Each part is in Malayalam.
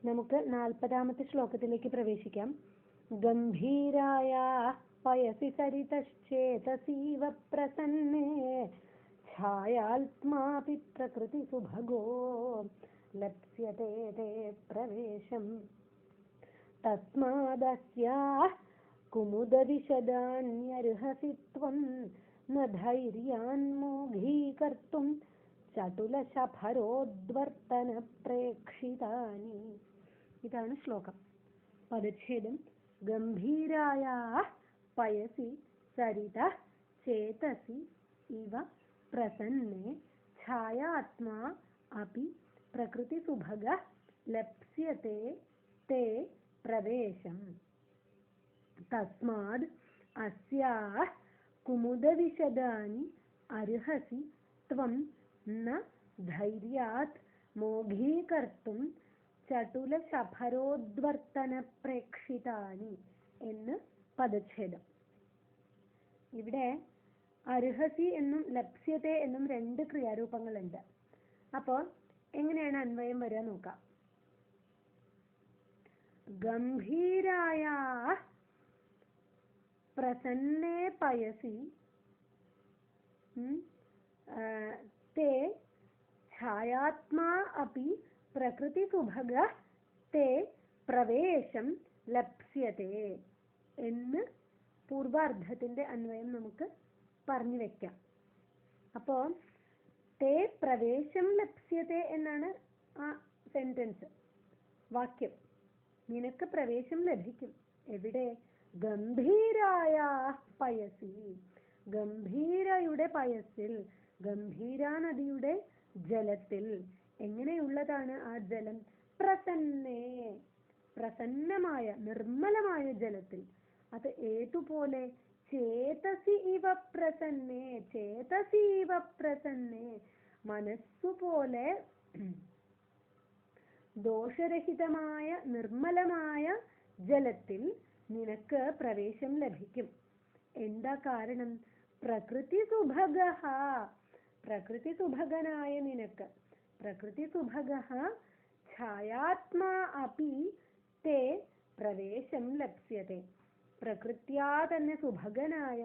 നമുക്ക് 40ാമത്തെ ശ്ലോകത്തിലേക്ക് പ്രവേശിക്കാം. ഗംഭീരായ പയസി സരിതശ്ചേതസീവ പ്രസന്നേ ഛായാത്മാപി പ്രകൃതി സുഭഗോ ലപ്സ്യതേ തേ പ്രവേശം തസ്മാദസ്യാഃ കുമുദവിശദാന്യർഹസി ത്വം ന ധൈര്യാന്മോഘീകർത്തും ചടുലശഫരോദ്വർത്തന പ്രേക്ഷിതാനി. ഇതാണ് ശ്ലോകം. പദച്ഛേദം: ഗംഭീരായ പയസി സരിത ചേതസി ഇവ പ്രസന്നേ ഛായാത്മാ അപി പ്രകൃതി സുഭഗ ലപ്സ്യത്തെ തേ പ്രവേശം തസ്മാദ് അസ്യാഃ കുമുദവിശദാനി അർഹസി ത്വം ന ധൈര്യാത് മോഘീകർത്തും ചടുലശഫരോദ്വർത്തന പ്രേക്ഷിതാനി എന്ന് പദച്ഛേദം. ഇവിടെ അർഹസി എന്നും ലപ്സ്യത്തെ എന്നും രണ്ട് ക്രിയാരൂപങ്ങളുണ്ട്. അപ്പോൾ എങ്ങനെയാണ് അന്വയം വരിക നോക്കാം. ഗംഭീരായ പ്രസന്നേ പയസി തേ ഛായാത്മാ അപി പ്രകൃതി സുഭഗ തേ പ്രവേശം ലപ്സ്യത്തെ എന്ന് പൂർവാർദ്ധത്തിന്റെ അന്വയം നമുക്ക് പറഞ്ഞു വെക്കാം. അപ്പോൾ തേ പ്രവേശം ലപ്സ്യത്തെ എന്നാണ് ആ സെന്റൻസ്, വാക്യം. നിനക്ക് പ്രവേശം ലഭിക്കും. എവിടെ? ഗംഭീരായ പയസി, ഗംഭീരയുടെ പയസിൽ, ഗംഭീര നദിയുടെ ജലത്തിൽ. എങ്ങനെയുള്ളതാണ് ആ ജലം? പ്രസന്നേ, പ്രസന്നമായ നിർമ്മലമായ ജലത്തിൽ. അത് ഏതുപോലെ? ചേതസി ഇവ പ്രസന്നേ, ചേതസി ഇവ പ്രസന്നേ, മനസ്സുപോലെ ദോഷരഹിതമായ നിർമ്മലമായ ജലത്തിൽ നിനക്ക് പ്രവേശം ലഭിക്കും. എന്താ കാരണം? പ്രകൃതി സുഭഗഃ, പ്രകൃതി സുഭഗനായ നിനക്ക്. പ്രകൃതി സുഭഗഃ ഛായാത്മാ അപി തേ പ്രവേശം ലപ്സ്യത്തെ. പ്രകൃത്യാ തന്നെ സുഭഗനായ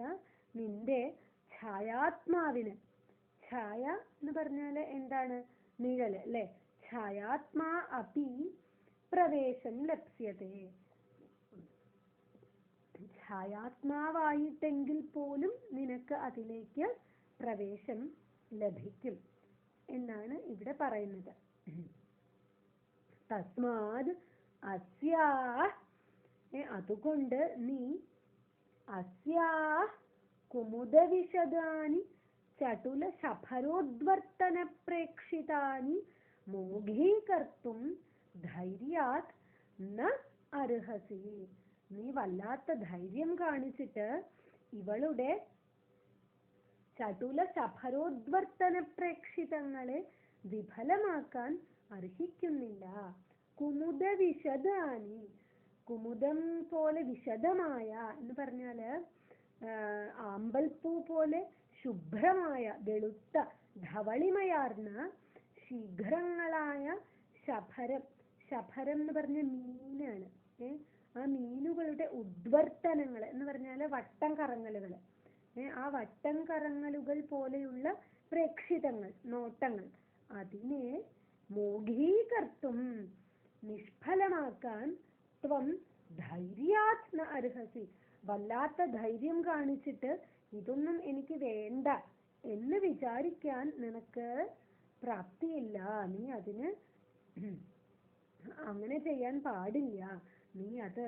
നിന്റെ ഛായാത്മാവിന്, ഛായ എന്ന് പറഞ്ഞാൽ എന്താണ്? നിഴല് അല്ലെ? ഛായാത്മാ അപി പ്രവേശം ലപ്സ്യത്തെ. ഛായാത്മാവായിട്ടെങ്കിൽ പോലും നിനക്ക് അതിലേക്ക് പ്രവേശം ലഭിക്കും എന്നാണ് ഇവിടെ പറയുന്നത്. തസ്മാദ് അസ്യാഃ, അതുകൊണ്ട് നീ അസ്യാഃ കുമുദവിശദാനി ചടുലശഫരോദ്വർത്തന പ്രേക്ഷിതാനി മോഘീകർത്തും ധൈര്യാത് ന അർഹസി. നീ വല്ലാത്ത ധൈര്യം കാണിച്ചിട്ട് ഇവളുടെ ചടുലശഫരോദ്വർത്തന പ്രേക്ഷിതങ്ങളെ വിഫലമാക്കാൻ അർഹിക്കുന്നില്ല. കുമുദവിശദാനി, കുമുദം പോലെ വിശദമായ എന്ന് പറഞ്ഞാല് ആമ്പൽപ്പൂ പോലെ ശുഭ്രമായ വെളുത്ത ധവളിമയാർന്ന ശീഘ്രങ്ങളായ ശഫരം. ശഫരം എന്ന് പറഞ്ഞ മീനാണ്. ആ മീനുകളുടെ ഉദ്വർത്തനങ്ങൾ എന്ന് പറഞ്ഞാല് വട്ടം കറങ്ങലുകൾ. ആ വട്ടം കറങ്ങലുകൾ പോലെയുള്ള പ്രേക്ഷിതങ്ങൾ, നോട്ടങ്ങൾ, അതിനെ മോഘീകർത്തും നിഷ്ഫലമാക്കാൻ ത്വം ധൈര്യാത് ന അർഹസി. വല്ലാത്ത ധൈര്യം കാണിച്ചിട്ട് ഇതൊന്നും എനിക്ക് വേണ്ട എന്ന് വിചാരിക്കാൻ നിനക്ക് പ്രാപ്തിയില്ല. നീ അതിന് അങ്ങനെ ചെയ്യാൻ പാടില്ല. നീ അത്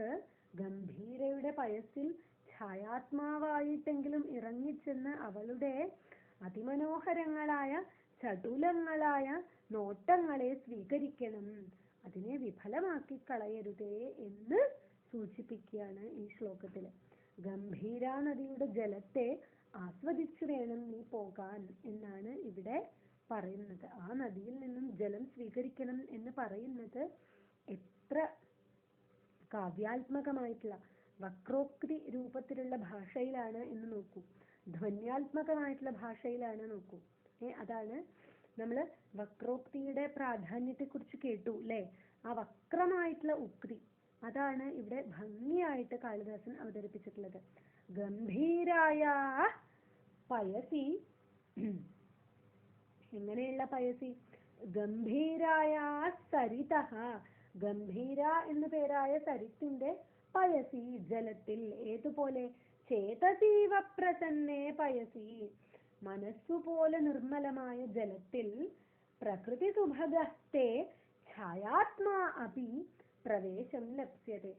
ഗംഭീരയുടെ പയസിൽ ഛായാത്മാവായിട്ടെങ്കിലും ഇറങ്ങിച്ചെന്ന് അവളുടെ അതിമനോഹരങ്ങളായ ചടുലങ്ങളായ നോട്ടങ്ങളെ സ്വീകരിക്കണം. അതിനെ വിഫലമാക്കി കളയരുതേ എന്ന് സൂചിപ്പിക്കുകയാണ് ഈ ശ്ലോകത്തിൽ. ഗംഭീര നദിയുടെ ജലത്തെ ആസ്വദിച്ചു വേണം നീ പോകാൻ എന്നാണ് ഇവിടെ പറയുന്നത്. ആ നദിയിൽ നിന്നും ജലം സ്വീകരിക്കണം എന്ന് പറയുന്നത് എത്ര കാവ്യാത്മകമായിട്ടുള്ള വക്രോക്തി രൂപത്തിലുള്ള ഭാഷയിലാണ് എന്ന് നോക്കൂ. ധ്വന്യാത്മകമായിട്ടുള്ള ഭാഷയിലാണ് നോക്കൂ. അതാണ് നമ്മൾ വക്രോക്തിയുടെ പ്രാധാന്യത്തെ കുറിച്ച് കേട്ടു അല്ലെ? ആ വക്രമായിട്ടുള്ള ഉക്തി അതാണ് ഇവിടെ ഭംഗിയായിട്ട് കാളിദാസൻ അവതരിപ്പിച്ചിട്ടുള്ളത്. ഗംഭീരായ പയസി, എങ്ങനെയുള്ള പയസി? ഗംഭീരായ സരിതഃ, ഗംഭീര എന്നു പേരായ സരിത്തിന്റെ പയസി ജലത്തിൽ, ഏതുപോലെ? ചേതസീവ പ്രസന്നേ പയസി, മനസ്സുപോലെ നിർമ്മലമായ ജലത്തിൽ, പ്രകൃതി സുഭഗസ്തേ ഛായാത്മാ അപി പ്രവേശം ലപ്സ്യത്തെ,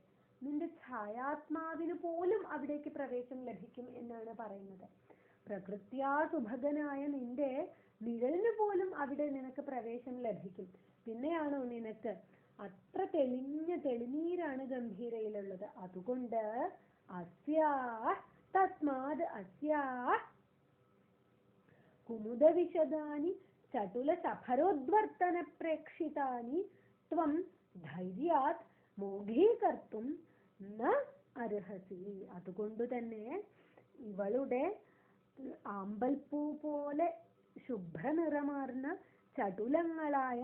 നിന്റെ ഛായാത്മാവിന് പോലും അവിടേക്ക് പ്രവേശം ലഭിക്കും എന്നാണ് പറയുന്നത്. പ്രകൃത്യാ സുഭഗനായ നിന്റെ നിഴലിന് പോലും അവിടെ നിനക്ക് പ്രവേശം ലഭിക്കും. പിന്നെയാണോ നിനക്ക് അത്ര തെളിഞ്ഞ തെളിനീരാണ് ഗംഭീരയിലുള്ളത്. അതുകൊണ്ട് അസ്യാ തസ്മാത് അസ്യാ കുമുദവിശദാനി ചടുല സഫരോദ്വർത്തന പ്രേക്ഷിതാനി ത്വം ധൈര്യാത് മോഘീകർത്തും ന അർഹസി. അതുകൊണ്ട് തന്നെ ഇവളുടെ ആമ്പൽപ്പൂ പോലെ ശുഭ്രനിറമാർന്ന ചടുലങ്ങളായ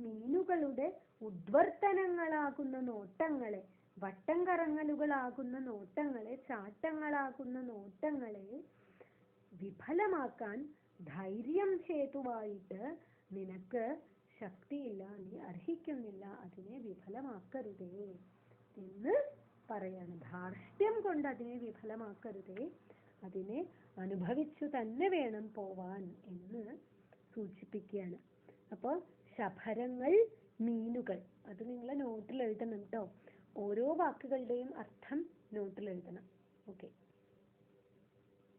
മീനുകളുടെ ഉദ്വർത്തനങ്ങളാകുന്ന നോട്ടങ്ങളെ, വട്ടം കറങ്ങലുകളാകുന്ന നോട്ടങ്ങളെ, ചാട്ടങ്ങളാകുന്ന നോട്ടങ്ങളെ വിഫലമാക്കാൻ ധൈര്യം ഹേതുവായിട്ട് നിനക്ക് ശക്തിയില്ല, നീ അർഹിക്കുന്നില്ല, അതിനെ വിഫലമാക്കരുതേ എന്ന് പറയാണ്. ധാർഷ്ട്യം കൊണ്ട് അതിനെ വിഫലമാക്കരുതേ, അതിനെ അനുഭവിച്ചു തന്നെ വേണം പോവാൻ എന്ന് സൂചിപ്പിക്കുകയാണ്. അപ്പോൾ ശഫരങ്ങൾ, മീനുകൾ, അത് നിങ്ങൾ നോട്ടിൽ എഴുതണം കേട്ടോ. ഓരോ വാക്കുകളുടെയും അർത്ഥം നോട്ടിൽ എഴുതണം. ഓക്കെ.